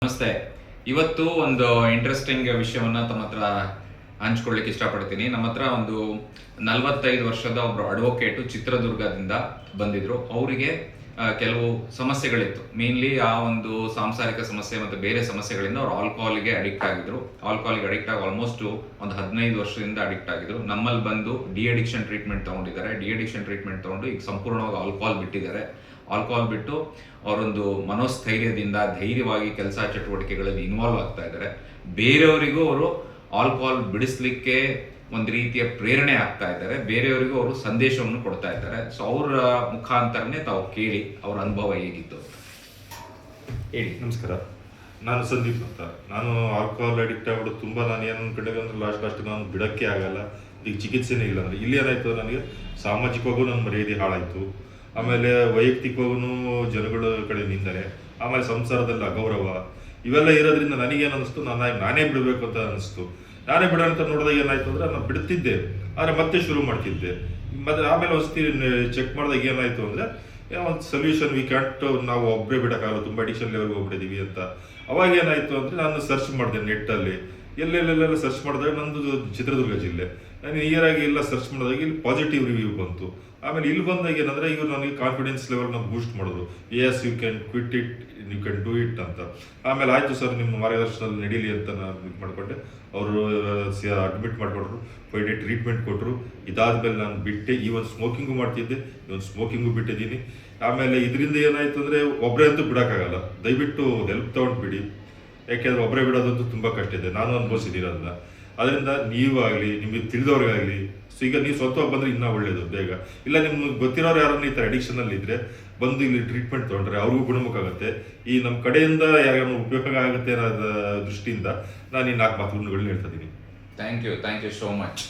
ನಮಸ್ತೆ. ಇವತ್ತು ಒಂದು ಇಂಟ್ರೆಸ್ಟಿಂಗ್ ವಿಷಯವನ್ನ ತಮ್ಮ ಹತ್ರ ಹಂಚ್ಕೊಳ್ಳಿಕ್ಕೆ ಇಷ್ಟಪಡ್ತೀನಿ. ನಮ್ಮ ಹತ್ರ ಒಂದು 45 ವರ್ಷದ ಒಬ್ರು ಅಡ್ವೊಕೇಟು ಚಿತ್ರದುರ್ಗದಿಂದ ಬಂದಿದ್ರು. ಅವರಿಗೆ ಕೆಲವು ಸಮಸ್ಯೆಗಳಿತ್ತು. ಮೇನ್ಲಿ ಆ ಒಂದು ಸಾಂಸಾರಿಕ ಸಮಸ್ಯೆ ಮತ್ತು ಬೇರೆ ಸಮಸ್ಯೆಗಳಿಂದ ಅವ್ರು ಆಲ್ಕೋಹಾಲ್ಗೆ ಅಡಿಕ್ಟ್ ಆಗಿದ್ರು. ಆಲ್ಕೋಹಾಲ್ಗೆ ಅಡಿಕ್ಟ್ ಆಗಿ ಆಲ್ಮೋಸ್ಟ್ ಒಂದು 15 ವರ್ಷದಿಂದ ಅಡಿಕ್ಟ್ ಆಗಿದ್ರು. ನಮ್ಮಲ್ಲಿ ಬಂದು ಡಿ ಅಡಿಕ್ಷನ್ ಟ್ರೀಟ್ಮೆಂಟ್ ತಗೊಂಡಿದ್ದಾರೆ. ಡಿ ಅಡಿಕ್ಷನ್ ಟ್ರೀಟ್ಮೆಂಟ್ ತಗೊಂಡು ಈಗ ಸಂಪೂರ್ಣವಾಗಿ ಆಲ್ಕೋಹಾಲ್ ಬಿಟ್ಟಿದ್ದಾರೆ. ಆಲ್ಕೋಹಾಲ್ ಬಿಟ್ಟು ಅವರೊಂದು ಮನೋಸ್ಥೈರ್ಯದಿಂದ ಧೈರ್ಯವಾಗಿ ಕೆಲಸ ಚಟುವಟಿಕೆಗಳಲ್ಲಿ ಇನ್ವಾಲ್ವ್ ಆಗ್ತಾ ಇದ್ದಾರೆ. ಬೇರೆಯವರಿಗೂ ಅವರು ಆಲ್ಕೋಹಾಲ್ ಬಿಡಿಸ್ಲಿಕ್ಕೆ ಒಂದು ರೀತಿಯ ಪ್ರೇರಣೆ ಆಗ್ತಾ ಇದ್ದಾರೆ. ಬೇರೆಯವರಿಗೂ ಅವರು ಸಂದೇಶವನ್ನು ಕೊಡ್ತಾ ಇದ್ದಾರೆ. ಸೊ ಅವರ ಮುಖಾಂತರನೇ ತಾವು ಕೇಳಿ ಅವರ ಅನುಭವ ಹೇಗಿತ್ತು ಹೇಳಿ. ನಮಸ್ಕಾರ, ನಾನು ಸಂದೀಪ್ ಅಂತ. ನಾನು ಆಲ್ಕೋಹಾಲ್ ಅಡಿಕ್ಟ್ ಆಗ್ಬಿಟ್ಟು ತುಂಬ ನಾನು ಏನು ಅನ್ಕೊಂಡಿದ್ದೆ ಅಂದರೆ ಲಾಸ್ಟ್ ನಾನು ಬಿಡೋಕ್ಕೆ ಆಗಲ್ಲ, ಈಗ ಚಿಕಿತ್ಸೆನೇ ಇಲ್ಲ ಅಂದರೆ ಇಲ್ಲಿ ಏನಾಯಿತು, ನನಗೆ ಸಾಮಾಜಿಕವಾಗೂ ನನ್ನ ಮರ್ಯಾದೆ ಹಾಳಾಯಿತು. ಆಮೇಲೆ ವೈಯಕ್ತಿಕವಾಗೂ ಜನಗಳ ಕಡೆ ನಿಂದರೆ, ಆಮೇಲೆ ಸಂಸಾರದಲ್ಲಿ ಅಗೌರವ ಇವೆಲ್ಲ ಇರೋದ್ರಿಂದ ನನಗೇನು ಅನ್ನಿಸ್ತು, ನಾನೇ ಬಿಡಬೇಕು ಅಂತ ಅನ್ನಿಸ್ತು. ನಾನೇ ಬಿಡೋಣ ಅಂತ ನೋಡಿದಾಗ ಏನಾಯ್ತು ಅಂದರೆ ನಾನು ಬಿಡ್ತಿದ್ದೆ, ಆದರೆ ಮತ್ತೆ ಶುರು ಮಾಡ್ತಿದ್ದೆ. ಮತ್ತೆ ಆಮೇಲೆ ಹೊಸ್ತಿ ಚೆಕ್ ಮಾಡಿದಾಗ ಏನಾಯಿತು ಅಂದರೆ ಒಂದು ಸೊಲ್ಯೂಷನ್ ನಾವು ಒಬ್ಬರೇ ಬಿಡೋಕ್ಕಾಗಲ್ಲ, ತುಂಬ ಅಡಿಕ್ಷನ್ ಲೆವೆಲ್ಗೆ ಹೋಗ್ಬಿಟ್ಟಿದ್ದೀವಿ ಅಂತ. ಅವಾಗ ಏನಾಯಿತು ಅಂದರೆ ನಾನು ಸರ್ಚ್ ಮಾಡಿದೆ ನೆಟ್ಟಲ್ಲಿ, ಎಲ್ಲೆಲ್ಲೆಲ್ಲ ಸರ್ಚ್ ಮಾಡಿದಾಗ ನಂದು ಚಿತ್ರದುರ್ಗ ಜಿಲ್ಲೆ. ನಾನು ನಿಯರಾಗಿ ಎಲ್ಲ ಸರ್ಚ್ ಮಾಡಿದಾಗ ಇಲ್ಲಿ ಪಾಸಿಟಿವ್ ರಿವ್ಯೂ ಬಂತು. ಆಮೇಲೆ ಇಲ್ಲಿ ಬಂದಾಗ ಏನಂದರೆ ಇವರು ನನಗೆ ಕಾನ್ಫಿಡೆನ್ಸ್ ಲೆವೆಲ್ನ ಬೂಸ್ಟ್ ಮಾಡಿದ್ರು. Yes, you can quit it, you can do it ಅಂತ. ಆಮೇಲೆ ಆಯಿತು ಸರ್, ನಿಮ್ಮ ಮಾರ್ಗದರ್ಶನದಲ್ಲಿ ನಡೀಲಿ ಅಂತ ನಾನು ಇದು ಮಾಡಿಕೊಂಡೆ. ಅವರು ಅಡ್ಮಿಟ್ ಮಾಡಿಕೊಟ್ರು, 5 ಡೇ ಟ್ರೀಟ್ಮೆಂಟ್ ಕೊಟ್ಟರು. ಇದಾದಮೇಲೆ ನಾನು ಬಿಟ್ಟೆ. ಈವನ್ ಸ್ಮೋಕಿಂಗು ಮಾಡ್ತಿದ್ದೆ, ಇವನ್ ಸ್ಮೋಕಿಂಗು ಬಿಟ್ಟಿದ್ದೀನಿ. ಆಮೇಲೆ ಇದರಿಂದ ಏನಾಯಿತು ಅಂದರೆ ಒಬ್ಬರೇ ಅಂತೂ ಬಿಡೋಕ್ಕಾಗಲ್ಲ, ದಯವಿಟ್ಟು ಹೆಲ್ಪ್ ತೊಗೊಂಡು ಬಿಡಿ. ಯಾಕೆಂದರೆ ಒಬ್ಬರೇ ಬಿಡೋದಂತೂ ತುಂಬ ಕಷ್ಟ ಇದೆ, ನಾನು ಅನುಭವಿಸಿದ್ದೀನಿ ಅದನ್ನ. ಅದರಿಂದ ನೀವು ಆಗಲಿ, ನಿಮಗೆ ತಿಳಿದವ್ರಿಗಾಗಲಿ, ಸೊ ಈಗ ನೀವು ಸ್ವಂತವಾಗಿ ಬಂದರೆ ಇನ್ನೂ ಒಳ್ಳೆಯದು ಬೇಗ. ಇಲ್ಲ ನಿಮ್ಗೆ ಗೊತ್ತಿರೋರು ಯಾರನ್ನ ಈ ಥರ ಅಡಿಕ್ಷನಲ್ಲಿ ಇದ್ದರೆ ಬಂದು ಇಲ್ಲಿ ಟ್ರೀಟ್ಮೆಂಟ್ ತೊಗೊಂಡ್ರೆ ಅವ್ರಿಗೂ ಗುಣಮುಖ ಆಗುತ್ತೆ. ಈ ನಮ್ಮ ಕಡೆಯಿಂದ ಯಾರು ಉಪಯೋಗ ಆಗುತ್ತೆ ಅನ್ನೋದ ದೃಷ್ಟಿಯಿಂದ ನಾನು ಈ 4 ಮಾತುಗಳನ್ನ ಹೇಳ್ತಾ ಇದ್ದೀನಿ. Thank you so much.